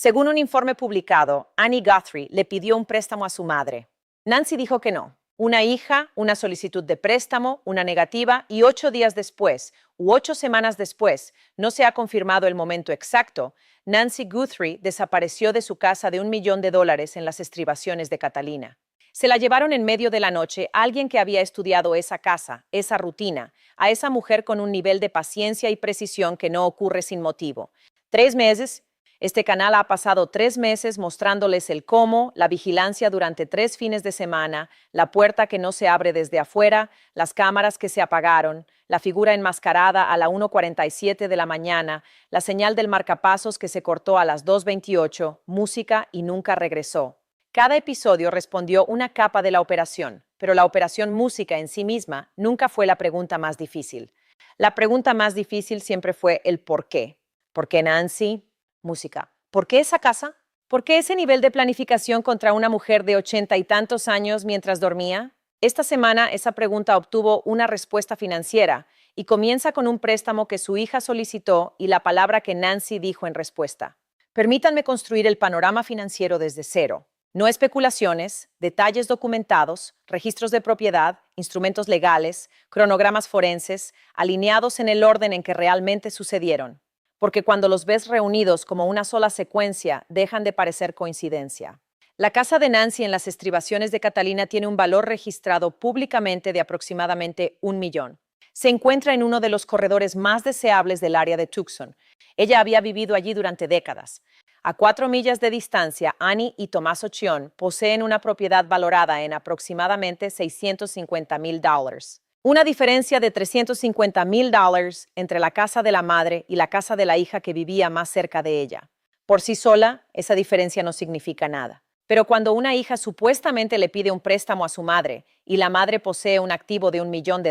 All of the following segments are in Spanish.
Según un informe publicado, Annie Guthrie le pidió un préstamo a su madre. Nancy dijo que no. Una hija, una solicitud de préstamo, una negativa y 8 días después, 8 semanas después, no se ha confirmado el momento exacto, Nancy Guthrie desapareció de su casa de $1 millón en las estribaciones de Catalina. Se la llevaron en medio de la noche a alguien que había estudiado esa casa, esa rutina, a esa mujer con un nivel de paciencia y precisión que no ocurre sin motivo. 3 meses. Este canal ha pasado 3 meses mostrándoles el cómo, la vigilancia durante 3 fines de semana, la puerta que no se abre desde afuera, las cámaras que se apagaron, la figura enmascarada a la 1:47 de la mañana, la señal del marcapasos que se cortó a las 2:28, música y nunca regresó. Cada episodio respondió una capa de la operación, pero la operación música en sí misma nunca fue la pregunta más difícil. La pregunta más difícil siempre fue el por qué. ¿Por qué Nancy? Música. ¿Por qué esa casa? ¿Por qué ese nivel de planificación contra una mujer de 80 y tantos años mientras dormía? Esta semana esa pregunta obtuvo una respuesta financiera y comienza con un préstamo que su hija solicitó y la palabra que Nancy dijo en respuesta. Permítanme construir el panorama financiero desde cero. No especulaciones, detalles documentados, registros de propiedad, instrumentos legales, cronogramas forenses, alineados en el orden en que realmente sucedieron. Porque cuando los ves reunidos como una sola secuencia, dejan de parecer coincidencia. La casa de Nancy en las estribaciones de Catalina tiene un valor registrado públicamente de aproximadamente $1 millón. Se encuentra en uno de los corredores más deseables del área de Tucson. Ella había vivido allí durante décadas. A 4 millas de distancia, Annie y Tommaso Chion poseen una propiedad valorada en aproximadamente $650,000. Una diferencia de $350,000 entre la casa de la madre y la casa de la hija que vivía más cerca de ella. Por sí sola, esa diferencia no significa nada. Pero cuando una hija supuestamente le pide un préstamo a su madre y la madre posee un activo de $1 millón,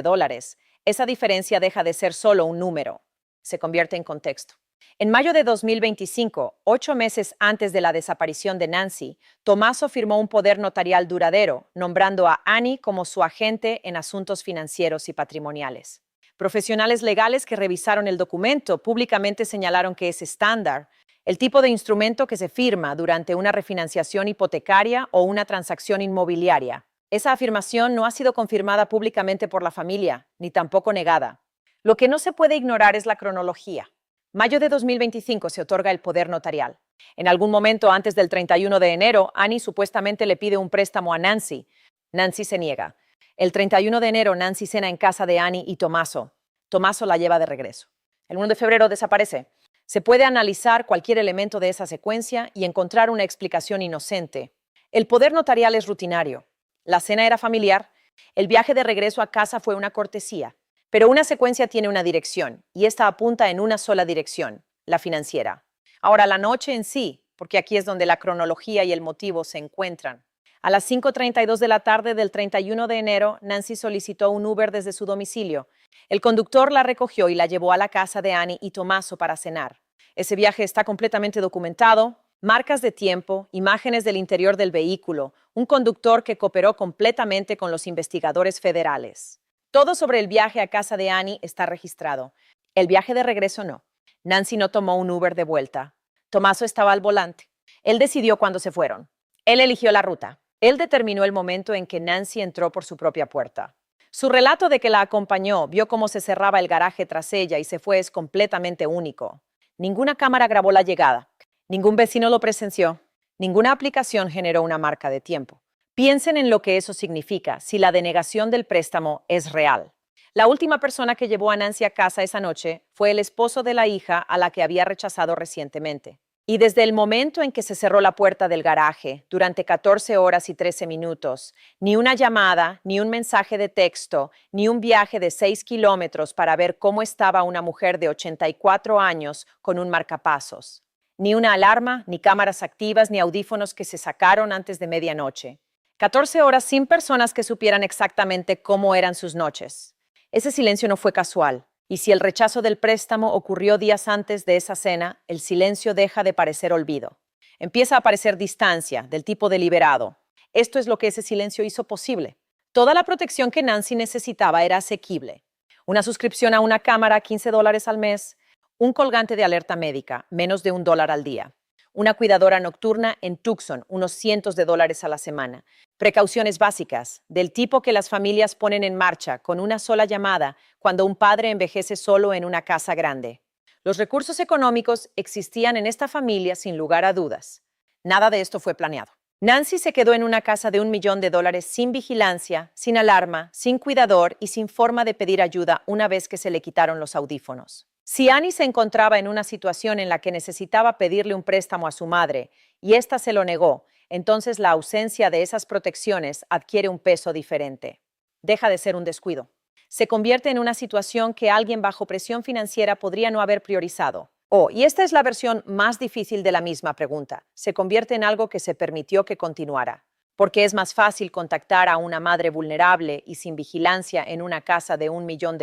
esa diferencia deja de ser solo un número. Se convierte en contexto. En mayo de 2025, 8 meses antes de la desaparición de Nancy, Tommaso firmó un poder notarial duradero, nombrando a Annie como su agente en asuntos financieros y patrimoniales. Profesionales legales que revisaron el documento públicamente señalaron que es estándar, el tipo de instrumento que se firma durante una refinanciación hipotecaria o una transacción inmobiliaria. Esa afirmación no ha sido confirmada públicamente por la familia, ni tampoco negada. Lo que no se puede ignorar es la cronología. Mayo de 2025 se otorga el poder notarial. En algún momento antes del 31 de enero, Annie supuestamente le pide un préstamo a Nancy. Nancy se niega. El 31 de enero, Nancy cena en casa de Annie y Tommaso. Tommaso la lleva de regreso. El 1 de febrero desaparece. Se puede analizar cualquier elemento de esa secuencia y encontrar una explicación inocente. El poder notarial es rutinario. La cena era familiar. El viaje de regreso a casa fue una cortesía. Pero una secuencia tiene una dirección, y esta apunta en una sola dirección, la financiera. Ahora, la noche en sí, porque aquí es donde la cronología y el motivo se encuentran. A las 5:32 de la tarde del 31 de enero, Nancy solicitó un Uber desde su domicilio. El conductor la recogió y la llevó a la casa de Annie y Tommaso para cenar. Ese viaje está completamente documentado. Marcas de tiempo, imágenes del interior del vehículo, un conductor que cooperó completamente con los investigadores federales. Todo sobre el viaje a casa de Annie está registrado. El viaje de regreso no. Nancy no tomó un Uber de vuelta. Tommaso estaba al volante. Él decidió cuándo se fueron. Él eligió la ruta. Él determinó el momento en que Nancy entró por su propia puerta. Su relato de que la acompañó, vio cómo se cerraba el garaje tras ella y se fue es completamente único. Ninguna cámara grabó la llegada. Ningún vecino lo presenció. Ninguna aplicación generó una marca de tiempo. Piensen en lo que eso significa si la denegación del préstamo es real. La última persona que llevó a Nancy a casa esa noche fue el esposo de la hija a la que había rechazado recientemente. Y desde el momento en que se cerró la puerta del garaje, durante 14 horas y 13 minutos, ni una llamada, ni un mensaje de texto, ni un viaje de 6 kilómetros para ver cómo estaba una mujer de 84 años con un marcapasos. Ni una alarma, ni cámaras activas, ni audífonos que se sacaron antes de medianoche. 14 horas sin personas que supieran exactamente cómo eran sus noches. Ese silencio no fue casual, y si el rechazo del préstamo ocurrió días antes de esa cena, el silencio deja de parecer olvido. Empieza a aparecer distancia, del tipo deliberado. Esto es lo que ese silencio hizo posible. Toda la protección que Nancy necesitaba era asequible. Una suscripción a una cámara, $15 al mes, un colgante de alerta médica, menos de $1 al día. Una cuidadora nocturna en Tucson, unos cientos de dólares a la semana. Precauciones básicas, del tipo que las familias ponen en marcha con una sola llamada cuando un padre envejece solo en una casa grande. Los recursos económicos existían en esta familia sin lugar a dudas. Nada de esto fue planeado. Nancy se quedó en una casa de $1 millón sin vigilancia, sin alarma, sin cuidador y sin forma de pedir ayuda una vez que se le quitaron los audífonos. Si Annie se encontraba en una situación en la que necesitaba pedirle un préstamo a su madre y ésta se lo negó, entonces la ausencia de esas protecciones adquiere un peso diferente. Deja de ser un descuido. Se convierte en una situación que alguien bajo presión financiera podría no haber priorizado. Y esta es la versión más difícil de la misma pregunta, se convierte en algo que se permitió que continuara. Porque es más fácil contactar a una madre vulnerable y sin vigilancia en una casa de $1 millón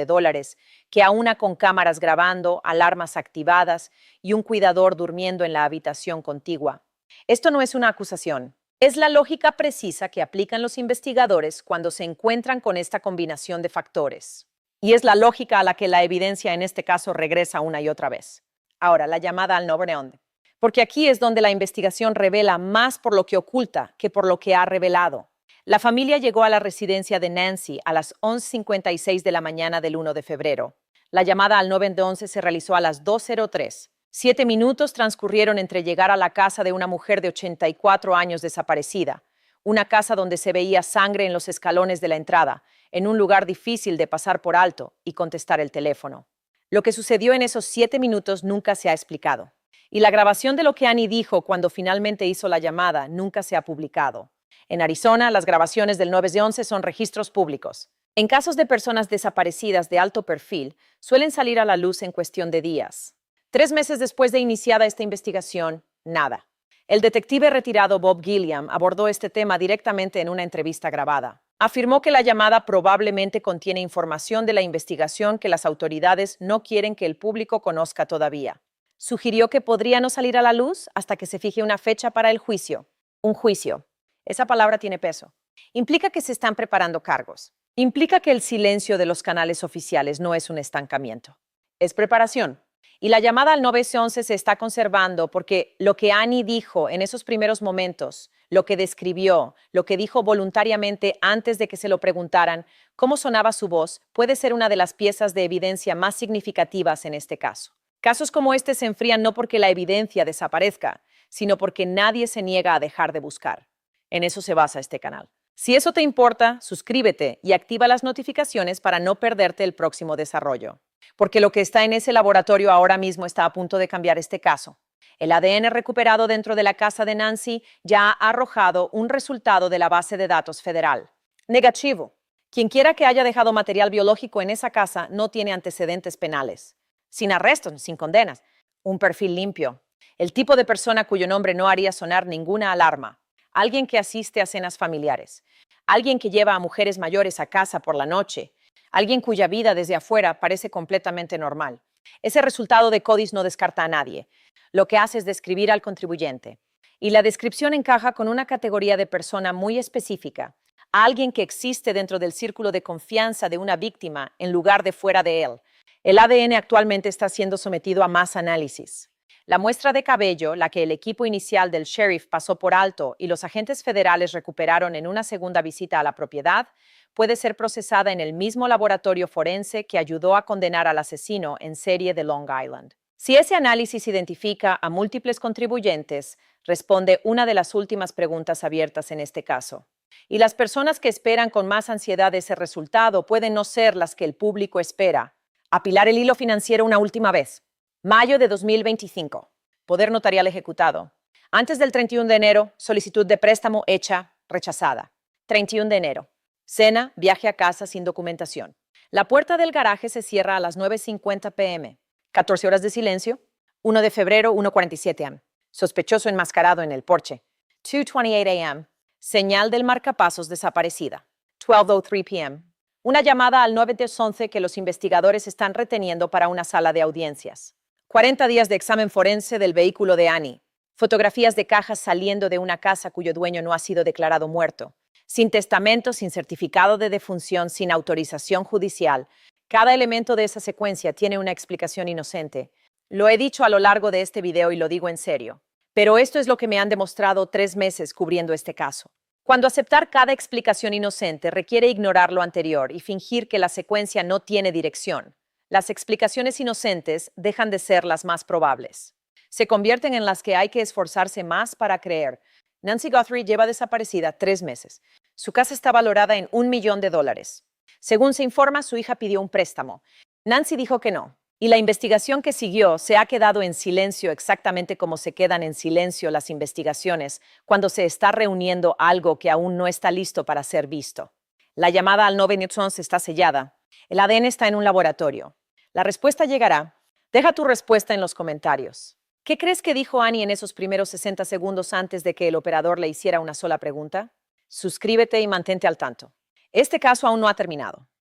que a una con cámaras grabando, alarmas activadas y un cuidador durmiendo en la habitación contigua. Esto no es una acusación. Es la lógica precisa que aplican los investigadores cuando se encuentran con esta combinación de factores. Y es la lógica a la que la evidencia en este caso regresa una y otra vez. Ahora, la llamada al 911. Porque aquí es donde la investigación revela más por lo que oculta que por lo que ha revelado. La familia llegó a la residencia de Nancy a las 11:56 de la mañana del 1 de febrero. La llamada al 911 se realizó a las 2:03. 7 minutos transcurrieron entre llegar a la casa de una mujer de 84 años desaparecida, una casa donde se veía sangre en los escalones de la entrada, en un lugar difícil de pasar por alto, y contestar el teléfono. Lo que sucedió en esos 7 minutos nunca se ha explicado. Y la grabación de lo que Annie dijo cuando finalmente hizo la llamada nunca se ha publicado. En Arizona, las grabaciones del 911 son registros públicos. En casos de personas desaparecidas de alto perfil, suelen salir a la luz en cuestión de días. 3 meses después de iniciada esta investigación, nada. El detective retirado Bob Gilliam abordó este tema directamente en una entrevista grabada. Afirmó que la llamada probablemente contiene información de la investigación que las autoridades no quieren que el público conozca todavía. Sugirió que podría no salir a la luz hasta que se fije una fecha para el juicio. Un juicio. Esa palabra tiene peso. Implica que se están preparando cargos. Implica que el silencio de los canales oficiales no es un estancamiento. Es preparación. Y la llamada al 911 se está conservando porque lo que Annie dijo en esos primeros momentos, lo que describió, lo que dijo voluntariamente antes de que se lo preguntaran, cómo sonaba su voz, puede ser una de las piezas de evidencia más significativas en este caso. Casos como este se enfrían no porque la evidencia desaparezca, sino porque nadie se niega a dejar de buscar. En eso se basa este canal. Si eso te importa, suscríbete y activa las notificaciones para no perderte el próximo desarrollo. Porque lo que está en ese laboratorio ahora mismo está a punto de cambiar este caso. El ADN recuperado dentro de la casa de Nancy ya ha arrojado un resultado de la base de datos federal. Negativo. Quienquiera que haya dejado material biológico en esa casa no tiene antecedentes penales. Sin arrestos, sin condenas. Un perfil limpio. El tipo de persona cuyo nombre no haría sonar ninguna alarma. Alguien que asiste a cenas familiares. Alguien que lleva a mujeres mayores a casa por la noche. Alguien cuya vida desde afuera parece completamente normal. Ese resultado de CODIS no descarta a nadie. Lo que hace es describir al contribuyente. Y la descripción encaja con una categoría de persona muy específica. A alguien que existe dentro del círculo de confianza de una víctima en lugar de fuera de él. El ADN actualmente está siendo sometido a más análisis. La muestra de cabello, la que el equipo inicial del sheriff pasó por alto y los agentes federales recuperaron en una segunda visita a la propiedad, puede ser procesada en el mismo laboratorio forense que ayudó a condenar al asesino en serie de Long Island. Si ese análisis identifica a múltiples contribuyentes, responde una de las últimas preguntas abiertas en este caso. Y las personas que esperan con más ansiedad ese resultado pueden no ser las que el público espera. Apilar el hilo financiero una última vez. Mayo de 2025. Poder notarial ejecutado. Antes del 31 de enero, solicitud de préstamo hecha, rechazada. 31 de enero. Cena, viaje a casa sin documentación. La puerta del garaje se cierra a las 9:50 p.m. 14 horas de silencio. 1 de febrero, 1:47 a.m. Sospechoso enmascarado en el porche. 2:28 a.m. Señal del marcapasos desaparecida. 12:03 p.m. Una llamada al 911 que los investigadores están reteniendo para una sala de audiencias. 40 días de examen forense del vehículo de Annie. Fotografías de cajas saliendo de una casa cuyo dueño no ha sido declarado muerto. Sin testamento, sin certificado de defunción, sin autorización judicial. Cada elemento de esa secuencia tiene una explicación inocente. Lo he dicho a lo largo de este video y lo digo en serio. Pero esto es lo que me han demostrado 3 meses cubriendo este caso. Cuando aceptar cada explicación inocente requiere ignorar lo anterior y fingir que la secuencia no tiene dirección, las explicaciones inocentes dejan de ser las más probables. Se convierten en las que hay que esforzarse más para creer. Nancy Guthrie lleva desaparecida 3 meses. Su casa está valorada en $1.000.000. Según se informa, su hija pidió un préstamo. Nancy dijo que no. Y la investigación que siguió se ha quedado en silencio exactamente como se quedan en silencio las investigaciones cuando se está reuniendo algo que aún no está listo para ser visto. La llamada al 911 está sellada. El ADN está en un laboratorio. La respuesta llegará. Deja tu respuesta en los comentarios. ¿Qué crees que dijo Annie en esos primeros 60 segundos antes de que el operador le hiciera una sola pregunta? Suscríbete y mantente al tanto. Este caso aún no ha terminado.